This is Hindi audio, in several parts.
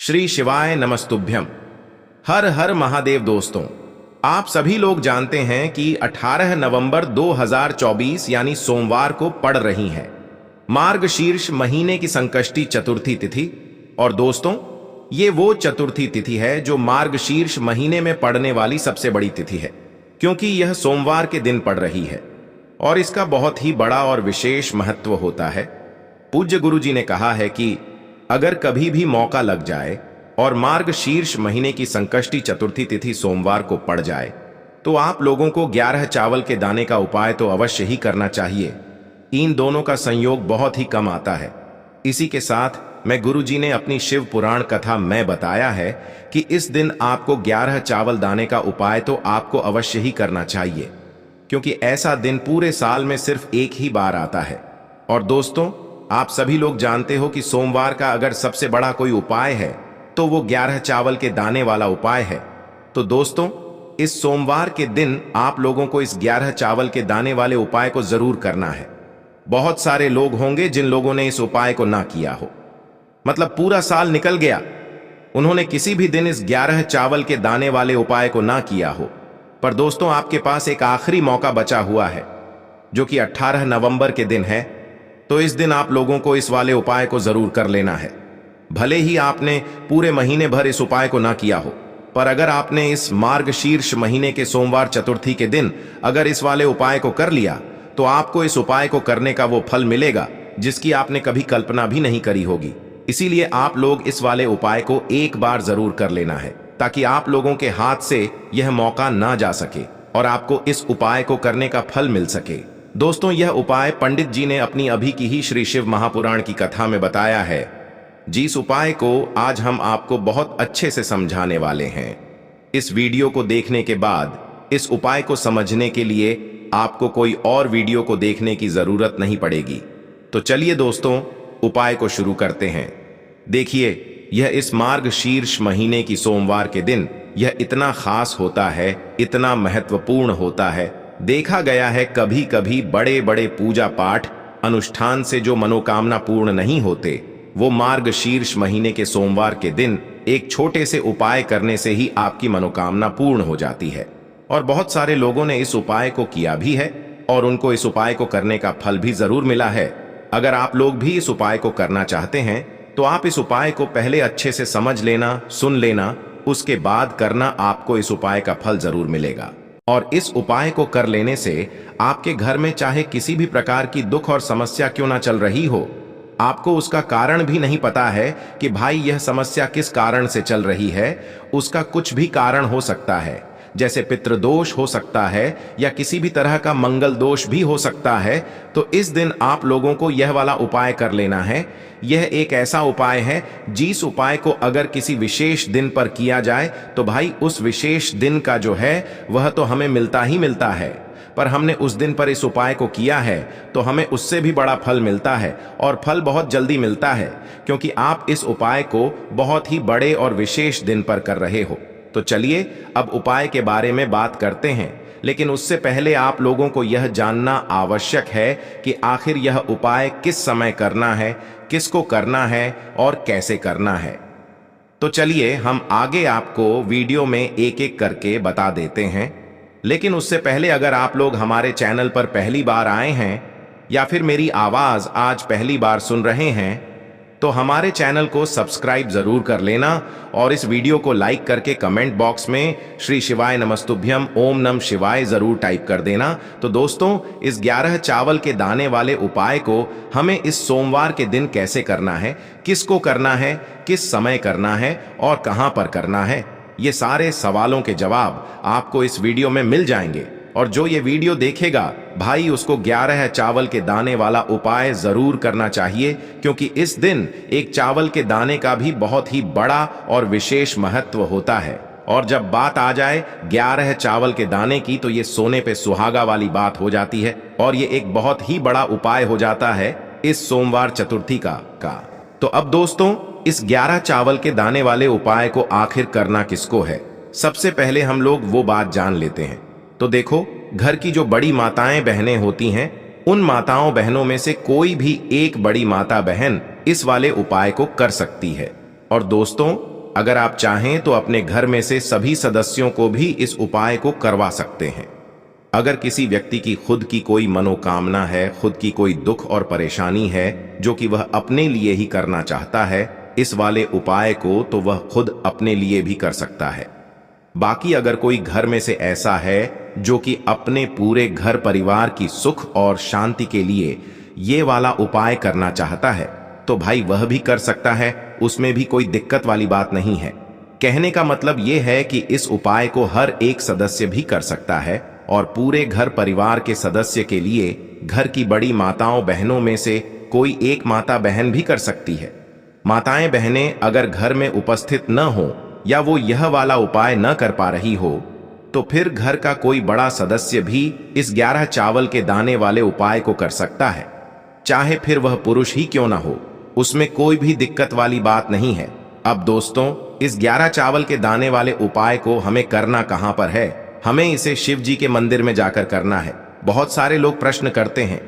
श्री शिवाय नमस्तुभ्यम। हर हर महादेव। दोस्तों, आप सभी लोग जानते हैं कि 18 नवंबर 2024 यानी सोमवार को पड़ रही है मार्गशीर्ष महीने की संकष्टी चतुर्थी तिथि। और दोस्तों, ये वो चतुर्थी तिथि है जो मार्गशीर्ष महीने में पड़ने वाली सबसे बड़ी तिथि है, क्योंकि यह सोमवार के दिन पड़ रही है और इसका बहुत ही बड़ा और विशेष महत्व होता है। पूज्य गुरु जी ने कहा है कि अगर कभी भी मौका लग जाए और मार्गशीर्ष महीने की संकष्टी चतुर्थी तिथि सोमवार को पड़ जाए तो आप लोगों को 11 चावल के दाने का उपाय तो अवश्य ही करना चाहिए। इन दोनों का संयोग बहुत ही कम आता है। इसी के साथ मैं गुरु जी ने अपनी शिव पुराण कथा में बताया है कि इस दिन आपको 11 चावल दाने का उपाय तो आपको अवश्य ही करना चाहिए, क्योंकि ऐसा दिन पूरे साल में सिर्फ एक ही बार आता है। और दोस्तों, आप सभी लोग जानते हो कि सोमवार का अगर सबसे बड़ा कोई उपाय है तो वो 11 चावल के दाने वाला उपाय है। तो दोस्तों, इस सोमवार के दिन आप लोगों को इस 11 चावल के दाने वाले उपाय को जरूर करना है। बहुत सारे लोग होंगे जिन लोगों ने इस उपाय को ना किया हो, मतलब पूरा साल निकल गया, उन्होंने किसी भी दिन इस 11 चावल के दाने वाले उपाय को ना किया हो। पर दोस्तों, आपके पास एक आखिरी मौका बचा हुआ है जो कि 18 नवंबर के दिन है। तो इस दिन आप लोगों को इस वाले उपाय को जरूर कर लेना है। भले ही आपने पूरे महीने भर इस उपाय को ना किया हो, पर अगर आपने इस मार्गशीर्ष महीने के सोमवार चतुर्थी के दिन अगर इस वाले उपाय को कर लिया तो आपको इस उपाय को करने का वो फल मिलेगा जिसकी आपने कभी कल्पना भी नहीं करी होगी। इसीलिए आप लोग इस वाले उपाय को एक बार जरूर कर लेना है, ताकि आप लोगों के हाथ से यह मौका ना जा सके और आपको इस उपाय को करने का फल मिल सके। दोस्तों, यह उपाय पंडित जी ने अपनी अभी की ही श्री शिव महापुराण की कथा में बताया है, जिस उपाय को आज हम आपको बहुत अच्छे से समझाने वाले हैं। इस वीडियो को देखने के बाद इस उपाय को समझने के लिए आपको कोई और वीडियो को देखने की जरूरत नहीं पड़ेगी। तो चलिए दोस्तों, उपाय को शुरू करते हैं। देखिए, यह इस मार्गशीर्ष महीने की सोमवार के दिन यह इतना खास होता है, इतना महत्वपूर्ण होता है। देखा गया है कभी कभी बड़े बड़े पूजा पाठ अनुष्ठान से जो मनोकामना पूर्ण नहीं होते, वो मार्गशीर्ष महीने के सोमवार के दिन एक छोटे से उपाय करने से ही आपकी मनोकामना पूर्ण हो जाती है। और बहुत सारे लोगों ने इस उपाय को किया भी है और उनको इस उपाय को करने का फल भी जरूर मिला है। अगर आप लोग भी इस उपाय को करना चाहते हैं तो आप इस उपाय को पहले अच्छे से समझ लेना, सुन लेना, उसके बाद करना। आपको इस उपाय का फल जरूर मिलेगा। और इस उपाय को कर लेने से आपके घर में चाहे किसी भी प्रकार की दुख और समस्या क्यों ना चल रही हो, आपको उसका कारण भी नहीं पता है कि भाई यह समस्या किस कारण से चल रही है, उसका कुछ भी कारण हो सकता है। जैसे पितृदोष हो सकता है या किसी भी तरह का मंगल दोष भी हो सकता है। तो इस दिन आप लोगों को यह वाला उपाय कर लेना है। यह एक ऐसा उपाय है जिस उपाय को अगर किसी विशेष दिन पर किया जाए तो भाई उस विशेष दिन का जो है वह तो हमें मिलता ही मिलता है। पर हमने उस दिन पर इस उपाय को किया है तो हमें उससे भी बड़ा फल मिलता है, और फल बहुत जल्दी मिलता है, क्योंकि आप इस उपाय को बहुत ही बड़े और विशेष दिन पर कर रहे हो। तो चलिए अब उपाय के बारे में बात करते हैं, लेकिन उससे पहले आप लोगों को यह जानना आवश्यक है कि आखिर यह उपाय किस समय करना है, किसको करना है और कैसे करना है। तो चलिए हम आगे आपको वीडियो में एक एक करके बता देते हैं। लेकिन उससे पहले अगर आप लोग हमारे चैनल पर पहली बार आए हैं या फिर मेरी आवाज आज पहली बार सुन रहे हैं तो हमारे चैनल को सब्सक्राइब जरूर कर लेना और इस वीडियो को लाइक करके कमेंट बॉक्स में श्री शिवाय नमस्तुभ्यम ओम नम शिवाय जरूर टाइप कर देना। तो दोस्तों, इस 11 चावल के दाने वाले उपाय को हमें इस सोमवार के दिन कैसे करना है, किसको करना है, किस समय करना है और कहां पर करना है, ये सारे सवालों के जवाब आपको इस वीडियो में मिल जाएंगे। और जो ये वीडियो देखेगा भाई, उसको 11 चावल के दाने वाला उपाय जरूर करना चाहिए, क्योंकि इस दिन एक चावल के दाने का भी बहुत ही बड़ा और विशेष महत्व होता है। और जब बात आ जाए 11 चावल के दाने की तो ये सोने पे सुहागा वाली बात हो जाती है और ये एक बहुत ही बड़ा उपाय हो जाता है इस सोमवार चतुर्थी का। तो अब दोस्तों, इस 11 चावल के दाने वाले उपाय को आखिर करना किसको है, सबसे पहले हम लोग वो बात जान लेते हैं। तो देखो, घर की जो बड़ी माताएं बहनें होती हैं, उन माताओं बहनों में से कोई भी एक बड़ी माता बहन इस वाले उपाय को कर सकती है। और दोस्तों, अगर आप चाहें तो अपने घर में से सभी सदस्यों को भी इस उपाय को करवा सकते हैं। अगर किसी व्यक्ति की खुद की कोई मनोकामना है, खुद की कोई दुख और परेशानी है जो कि वह अपने लिए ही करना चाहता है इस वाले उपाय को, तो वह खुद अपने लिए भी कर सकता है। बाकी अगर कोई घर में से ऐसा है जो कि अपने पूरे घर परिवार की सुख और शांति के लिए ये वाला उपाय करना चाहता है तो भाई वह भी कर सकता है, उसमें भी कोई दिक्कत वाली बात नहीं है। कहने का मतलब ये है कि इस उपाय को हर एक सदस्य भी कर सकता है और पूरे घर परिवार के सदस्य के लिए घर की बड़ी माताओं बहनों में से कोई एक माता बहन भी कर सकती है। माताएं बहनें अगर घर में उपस्थित न हो या वो यह वाला उपाय न कर पा रही हो तो फिर घर का कोई बड़ा सदस्य भी इस 11 चावल के दाने वाले उपाय को कर सकता है, चाहे फिर वह पुरुष ही क्यों ना हो, उसमें कोई भी दिक्कत वाली बात नहीं है। अब दोस्तों, इस 11 चावल के दाने वाले उपाय को हमें करना कहां पर है? हमें इसे शिव जी के मंदिर में जाकर करना है। बहुत सारे लोग प्रश्न करते हैं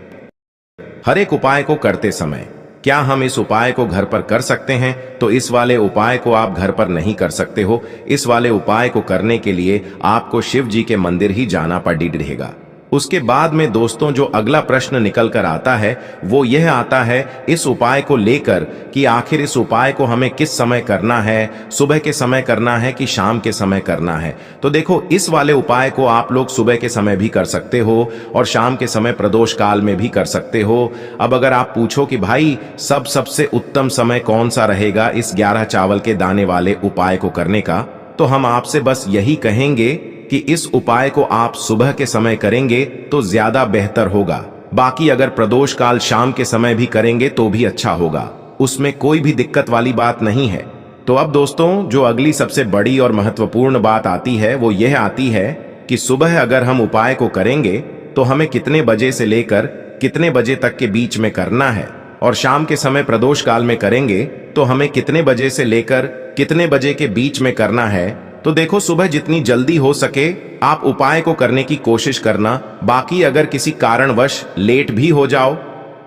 हर एक उपाय को करते समय क्या हम इस उपाय को घर पर कर सकते हैं? तो इस वाले उपाय को आप घर पर नहीं कर सकते हो। इस वाले उपाय को करने के लिए आपको शिव जी के मंदिर ही जाना पड़ेगा। उसके बाद में दोस्तों जो अगला प्रश्न निकल कर आता है वो यह आता है इस उपाय को लेकर कि आखिर इस उपाय को हमें किस समय करना है, सुबह के समय करना है कि शाम के समय करना है? तो देखो, इस वाले उपाय को आप लोग सुबह के समय भी कर सकते हो और शाम के समय प्रदोष काल में भी कर सकते हो। अब अगर आप पूछो कि भाई सबसे उत्तम समय कौन सा रहेगा इस 11 चावल के दाने वाले उपाय को करने का, तो हम आपसे बस यही कहेंगे कि इस उपाय को आप सुबह के समय करेंगे तो ज्यादा बेहतर होगा। बाकी अगर प्रदोष काल शाम के समय भी करेंगे तो भी अच्छा होगा, उसमें कोई भी दिक्कत वाली बात नहीं है। तो अब दोस्तों जो अगली सबसे बड़ी और महत्वपूर्ण बात आती है वो यह आती है कि सुबह अगर हम उपाय को करेंगे तो हमें कितने बजे से लेकर कितने बजे तक के बीच में करना है, और शाम के समय प्रदोष काल में करेंगे तो हमें कितने बजे से लेकर कितने बजे के बीच में करना है। तो देखो, सुबह जितनी जल्दी हो सके आप उपाय को करने की कोशिश करना। बाकी अगर किसी कारणवश लेट भी हो जाओ,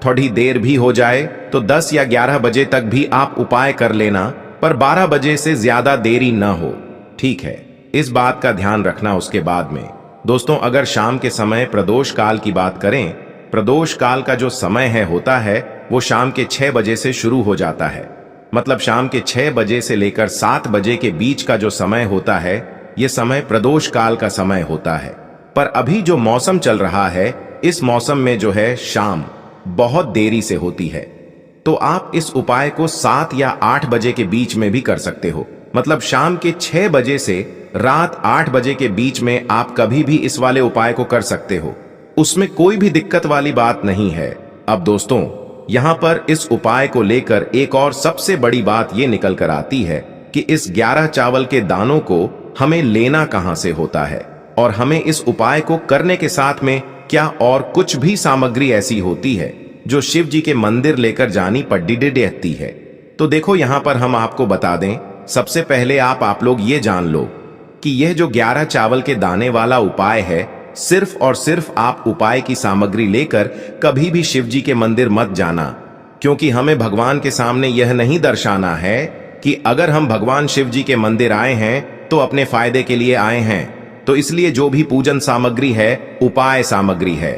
थोड़ी देर भी हो जाए, तो 10 या 11 बजे तक भी आप उपाय कर लेना, पर 12 बजे से ज्यादा देरी ना हो, ठीक है? इस बात का ध्यान रखना। उसके बाद में दोस्तों अगर शाम के समय प्रदोष काल की बात करें, प्रदोष काल का जो समय होता है वो शाम के 6 बजे से शुरू हो जाता है। मतलब शाम के 6 बजे से लेकर 7 बजे के बीच का जो समय होता है ये समय प्रदोष काल का समय होता है। पर अभी जो मौसम चल रहा है इस मौसम में जो है शाम बहुत देरी से होती है, तो आप इस उपाय को 7 या 8 बजे के बीच में भी कर सकते हो। मतलब शाम के 6 बजे से रात 8 बजे के बीच में आप कभी भी इस वाले उपाय को कर सकते हो, उसमें कोई भी दिक्कत वाली बात नहीं है। अब दोस्तों यहां पर इस उपाय को लेकर एक और सबसे बड़ी बात यह निकल कर आती है कि इस 11 चावल के दानों को हमें लेना कहां से होता है, और हमें इस उपाय को करने के साथ में क्या और कुछ भी सामग्री ऐसी होती है जो शिव जी के मंदिर लेकर जानी पड़ती है। तो देखो यहां पर हम आपको बता दें, सबसे पहले आप लोग ये जान लो कि यह जो 11 चावल के दाने वाला उपाय है, सिर्फ और सिर्फ आप उपाय की सामग्री लेकर कभी भी शिव जी के मंदिर मत जाना, क्योंकि हमें भगवान के सामने यह नहीं दर्शाना है कि अगर हम भगवान शिव जी के मंदिर आए हैं तो अपने फायदे के लिए आए हैं। तो इसलिए जो भी पूजन सामग्री है उपाय सामग्री है,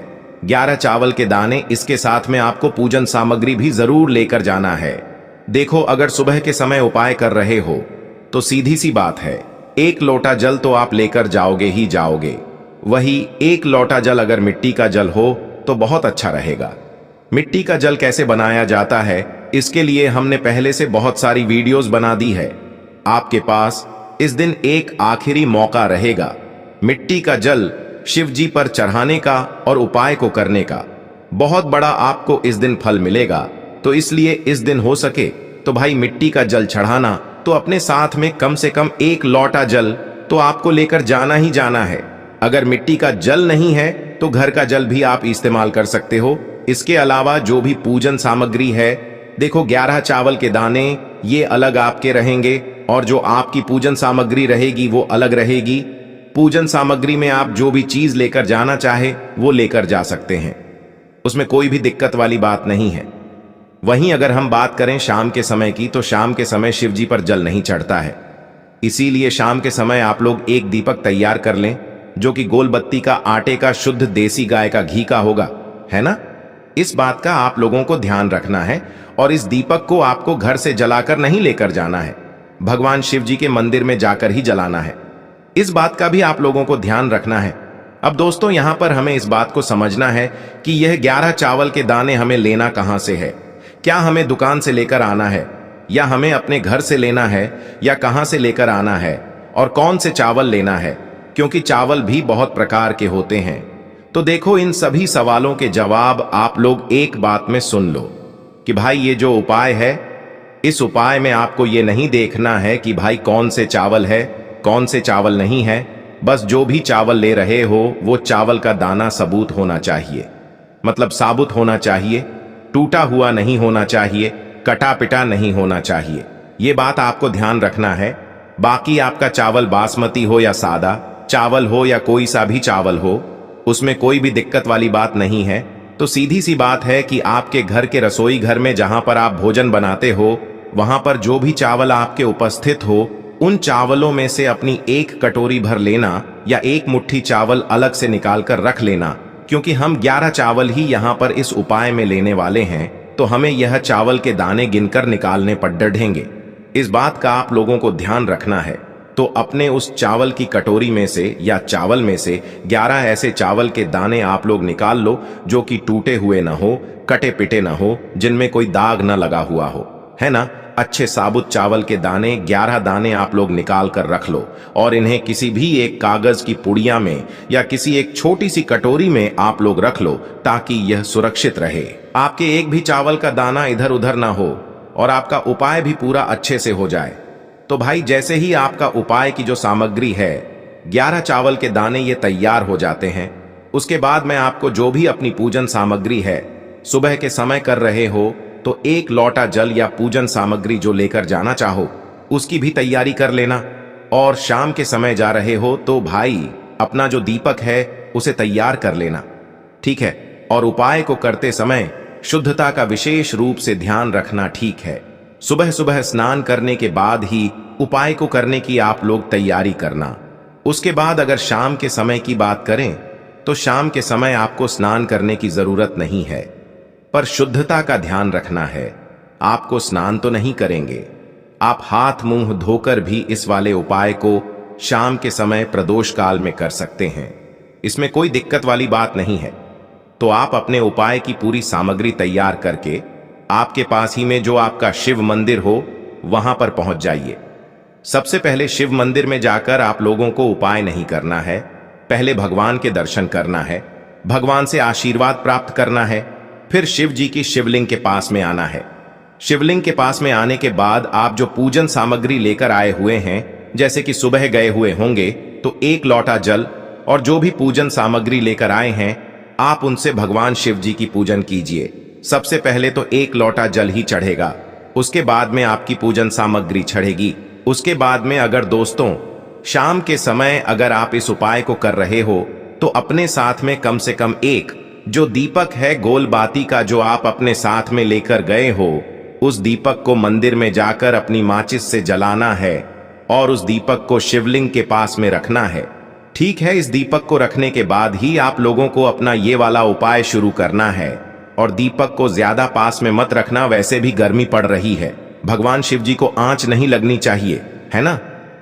11 चावल के दाने, इसके साथ में आपको पूजन सामग्री भी जरूर लेकर जाना है। देखो अगर सुबह के समय उपाय कर रहे हो तो सीधी सी बात है, 1 लोटा जल तो आप लेकर जाओगे ही जाओगे। वही 1 लोटा जल अगर मिट्टी का जल हो तो बहुत अच्छा रहेगा। मिट्टी का जल कैसे बनाया जाता है इसके लिए हमने पहले से बहुत सारी वीडियोस बना दी है। आपके पास इस दिन एक आखिरी मौका रहेगा मिट्टी का जल शिव जी पर चढ़ाने का और उपाय को करने का। बहुत बड़ा आपको इस दिन फल मिलेगा। तो इसलिए इस दिन हो सके तो भाई मिट्टी का जल चढ़ाना, तो अपने साथ में कम से कम 1 लोटा जल तो आपको लेकर जाना ही जाना है। अगर मिट्टी का जल नहीं है तो घर का जल भी आप इस्तेमाल कर सकते हो। इसके अलावा जो भी पूजन सामग्री है, देखो 11 चावल के दाने ये अलग आपके रहेंगे और जो आपकी पूजन सामग्री रहेगी वो अलग रहेगी। पूजन सामग्री में आप जो भी चीज लेकर जाना चाहे वो लेकर जा सकते हैं, उसमें कोई भी दिक्कत वाली बात नहीं है। वहीं अगर हम बात करें शाम के समय की, तो शाम के समय शिव जी पर जल नहीं चढ़ता है। इसीलिए शाम के समय आप लोग एक दीपक तैयार कर लें, जो कि गोल बत्ती का आटे का शुद्ध देसी गाय का घी का होगा, है ना। इस बात का आप लोगों को ध्यान रखना है और इस दीपक को आपको घर से जलाकर नहीं लेकर जाना है, भगवान शिव जी के मंदिर में जाकर ही जलाना है। इस बात का भी आप लोगों को ध्यान रखना है। अब दोस्तों, यहां पर हमें इस बात को समझना है कि यह 11 चावल के दाने हमें लेना कहां से है। क्या हमें दुकान से लेकर आना है, या हमें अपने घर से लेना है, या कहां से लेकर आना है, और कौन से चावल लेना है, क्योंकि चावल भी बहुत प्रकार के होते हैं। तो देखो, इन सभी सवालों के जवाब आप लोग एक बात में सुन लो कि भाई ये जो उपाय है, इस उपाय में आपको ये नहीं देखना है कि भाई कौन से चावल है, कौन से चावल नहीं है। बस जो भी चावल ले रहे हो वो चावल का दाना सबूत होना चाहिए, मतलब साबुत होना चाहिए, टूटा हुआ नहीं होना चाहिए, कटा पिटा नहीं होना चाहिए। ये बात आपको ध्यान रखना है। बाकी आपका चावल बासमती हो या सादा चावल हो या कोई सा भी चावल हो, उसमें कोई भी दिक्कत वाली बात नहीं है। तो सीधी सी बात है कि आपके घर के रसोई घर में जहां पर आप भोजन बनाते हो, वहां पर जो भी चावल आपके उपस्थित हो, उन चावलों में से अपनी एक कटोरी भर लेना या एक मुट्ठी चावल अलग से निकाल कर रख लेना, क्योंकि हम 11 चावल ही यहाँ पर इस उपाय में लेने वाले हैं। तो हमें यह चावल के दाने गिनकर निकालने पर डढ़ेंगे। इस बात का आप लोगों को ध्यान रखना है। तो अपने उस चावल की कटोरी में से या चावल में से 11 ऐसे चावल के दाने आप लोग निकाल लो, जो कि टूटे हुए ना हो, कटे पिटे ना हो, जिनमें कोई दाग ना लगा हुआ हो, है ना। अच्छे साबुत चावल के दाने 11 दाने आप लोग निकाल कर रख लो और इन्हें किसी भी एक कागज की पुड़िया में या किसी एक छोटी सी कटोरी में आप लोग रख लो, ताकि यह सुरक्षित रहे। आपके एक भी चावल का दाना इधर उधर ना हो और आपका उपाय भी पूरा अच्छे से हो जाए। तो भाई, जैसे ही आपका उपाय की जो सामग्री है, 11 चावल के दाने ये तैयार हो जाते हैं, उसके बाद मैं आपको जो भी अपनी पूजन सामग्री है, सुबह के समय कर रहे हो तो 1 लोटा जल या पूजन सामग्री जो लेकर जाना चाहो उसकी भी तैयारी कर लेना। और शाम के समय जा रहे हो तो भाई अपना जो दीपक है उसे तैयार कर लेना, ठीक है। और उपाय को करते समय शुद्धता का विशेष रूप से ध्यान रखना, ठीक है। सुबह सुबह स्नान करने के बाद ही उपाय को करने की आप लोग तैयारी करना। उसके बाद अगर शाम के समय की बात करें तो शाम के समय आपको स्नान करने की जरूरत नहीं है, पर शुद्धता का ध्यान रखना है। आपको स्नान तो नहीं करेंगे, आप हाथ मुंह धोकर भी इस वाले उपाय को शाम के समय प्रदोष काल में कर सकते हैं। इसमें कोई दिक्कत वाली बात नहीं है। तो आप अपने उपाय की पूरी सामग्री तैयार करके आपके पास ही में जो आपका शिव मंदिर हो वहां पर पहुंच जाइए। सबसे पहले शिव मंदिर में जाकर आप लोगों को उपाय नहीं करना है, पहले भगवान के दर्शन करना है, भगवान से आशीर्वाद प्राप्त करना है, फिर शिव जी की शिवलिंग के पास में आना है। शिवलिंग के पास में आने के बाद आप जो पूजन सामग्री लेकर आए हुए हैं, जैसे कि सुबह गए हुए होंगे तो 1 लोटा जल और जो भी पूजन सामग्री लेकर आए हैं, आप उनसे भगवान शिव जी की पूजन कीजिए। सबसे पहले तो 1 लोटा जल ही चढ़ेगा, उसके बाद में आपकी पूजन सामग्री चढ़ेगी। उसके बाद में अगर दोस्तों शाम के समय अगर आप इस उपाय को कर रहे हो तो अपने साथ में कम से कम एक जो दीपक है गोल बाती का, जो आप अपने साथ में लेकर गए हो, उस दीपक को मंदिर में जाकर अपनी माचिस से जलाना है और उस दीपक को शिवलिंग के पास में रखना है, ठीक है। इस दीपक को रखने के बाद ही आप लोगों को अपना ये वाला उपाय शुरू करना है। और दीपक को ज्यादा पास में मत रखना, वैसे भी गर्मी पड़ रही है, भगवान शिव जी को आंच नहीं लगनी चाहिए, है ना।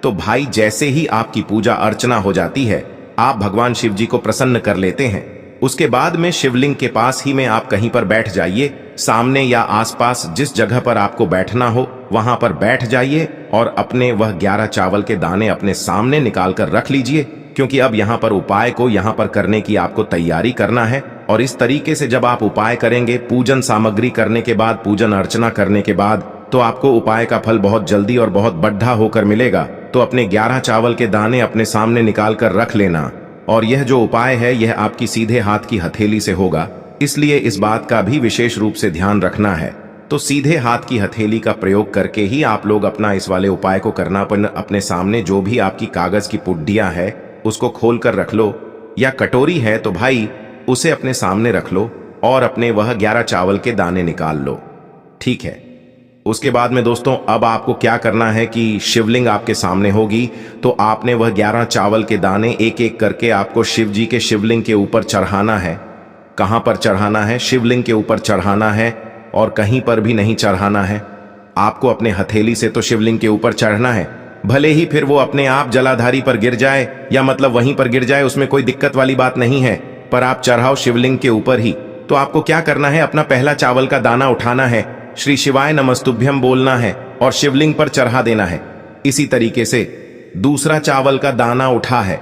तो भाई, जैसे ही आपकी पूजा अर्चना हो जाती है, आप भगवान शिव जी को प्रसन्न कर लेते हैं। उसके बाद में शिवलिंग के पास ही में आप कहीं पर बैठ जाइए, सामने या आसपास जिस जगह पर आपको बैठना हो वहां पर बैठ जाइए और अपने वह 11 चावल के दाने अपने सामने निकाल कर रख लीजिए, क्योंकि अब यहाँ पर उपाय को यहाँ पर करने की आपको तैयारी करना है। और इस तरीके से जब आप उपाय करेंगे, पूजन सामग्री करने के बाद, पूजन अर्चना करने के बाद, तो आपको उपाय का फल बहुत जल्दी और बहुत बढ़ा होकर मिलेगा। तो अपने 11 चावल के दाने अपने सामने निकाल कर रख लेना। और यह जो उपाय है यह आपकी सीधे हाथ की हथेली से होगा, इसलिए इस बात का भी विशेष रूप से ध्यान रखना है। तो सीधे हाथ की हथेली का प्रयोग करके ही आप लोग अपना इस वाले उपाय को करना। अपने सामने जो भी आपकी कागज की पुड्डियां है उसको खोल कर रख लो, या कटोरी है तो भाई उसे अपने सामने रख लो और अपने वह 11 चावल के दाने निकाल लो, ठीक है। उसके बाद में दोस्तों अब आपको क्या करना है कि शिवलिंग आपके सामने होगी, तो आपने वह 11 चावल के दाने एक एक करके आपको शिव जी के शिवलिंग के ऊपर चढ़ाना है। कहां पर चढ़ाना है? शिवलिंग के ऊपर चढ़ाना है और कहीं पर भी नहीं चढ़ाना है। आपको अपने हथेली से तो शिवलिंग के ऊपर चढ़ना है, भले ही फिर वो अपने आप जलाधारी पर गिर जाए या मतलब वहीं पर गिर जाए, उसमें कोई दिक्कत वाली बात नहीं है, पर आप चढ़ाओ शिवलिंग के ऊपर ही। तो आपको क्या करना है, अपना पहला चावल का दाना उठाना है, श्री शिवाय नमस्तुभ्यम बोलना है और शिवलिंग पर चढ़ा देना है। इसी तरीके से दूसरा चावल का दाना उठा है,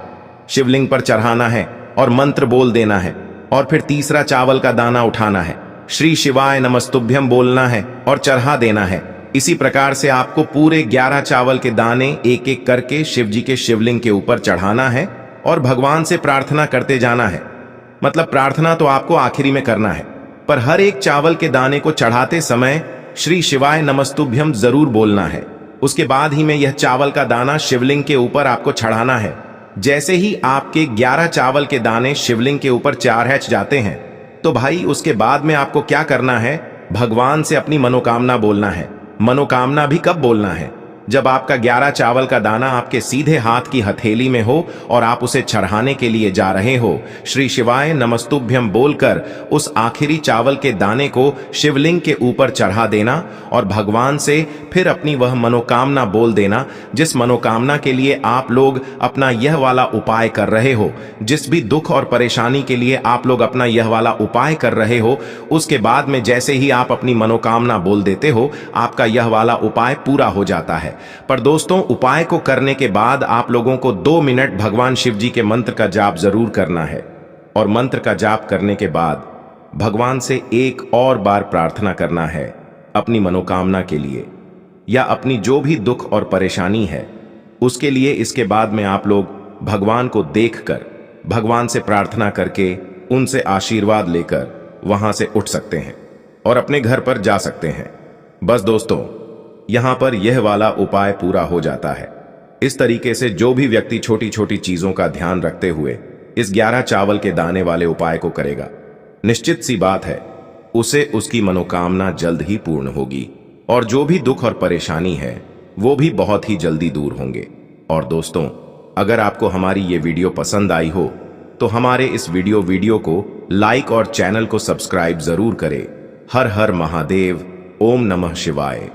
शिवलिंग पर चढ़ाना है और मंत्र बोल देना है। और फिर तीसरा चावल का दाना उठाना है, श्री शिवाय नमस्तुभ्यम बोलना है और चढ़ा देना है। इसी प्रकार से आपको पूरे 11 चावल के दाने एक एक करके शिव जी के शिवलिंग के ऊपर चढ़ाना है और भगवान से प्रार्थना करते जाना है। मतलब प्रार्थना तो आपको आखिरी में करना है, पर हर एक चावल के दाने को चढ़ाते समय श्री शिवाय नमस्तुभ्यम जरूर बोलना है। उसके बाद ही में यह चावल का दाना शिवलिंग के ऊपर आपको चढ़ाना है। जैसे ही आपके 11 चावल के दाने शिवलिंग के ऊपर चारहच जाते हैं, तो भाई उसके बाद में आपको क्या करना है, भगवान से अपनी मनोकामना बोलना है। मनोकामना भी कब बोलना है? जब आपका 11 चावल का दाना आपके सीधे हाथ की हथेली में हो और आप उसे चढ़ाने के लिए जा रहे हो। श्री शिवाय नमस्तुभ्यम बोलकर उस आखिरी चावल के दाने को शिवलिंग के ऊपर चढ़ा देना और भगवान से फिर अपनी वह मनोकामना बोल देना, जिस मनोकामना के लिए आप लोग अपना यह वाला उपाय कर रहे हो, जिस भी दुख और परेशानी के लिए आप लोग अपना यह वाला उपाय कर रहे हो। उसके बाद में जैसे ही आप अपनी मनोकामना बोल देते हो, आपका यह वाला उपाय पूरा हो जाता है। पर दोस्तों, उपाय को करने के बाद आप लोगों को 2 मिनट भगवान शिव जी के मंत्र का जाप जरूर करना है और मंत्र का जाप करने के बाद भगवान से एक और बार प्रार्थना करना है अपनी मनोकामना के लिए या अपनी जो भी दुख और परेशानी है उसके लिए। इसके बाद में आप लोग भगवान को देखकर, भगवान से प्रार्थना करके, उनसे आशीर्वाद लेकर वहां से उठ सकते हैं और अपने घर पर जा सकते हैं। बस दोस्तों, यहां पर यह वाला उपाय पूरा हो जाता है। इस तरीके से जो भी व्यक्ति छोटी छोटी चीजों का ध्यान रखते हुए इस 11 चावल के दाने वाले उपाय को करेगा, निश्चित सी बात है उसे उसकी मनोकामना जल्द ही पूर्ण होगी और जो भी दुख और परेशानी है वो भी बहुत ही जल्दी दूर होंगे। और दोस्तों, अगर आपको हमारी ये वीडियो पसंद आई हो तो हमारे इस वीडियो को लाइक और चैनल को सब्सक्राइब जरूर करें। हर हर महादेव, ओम नमः शिवाय।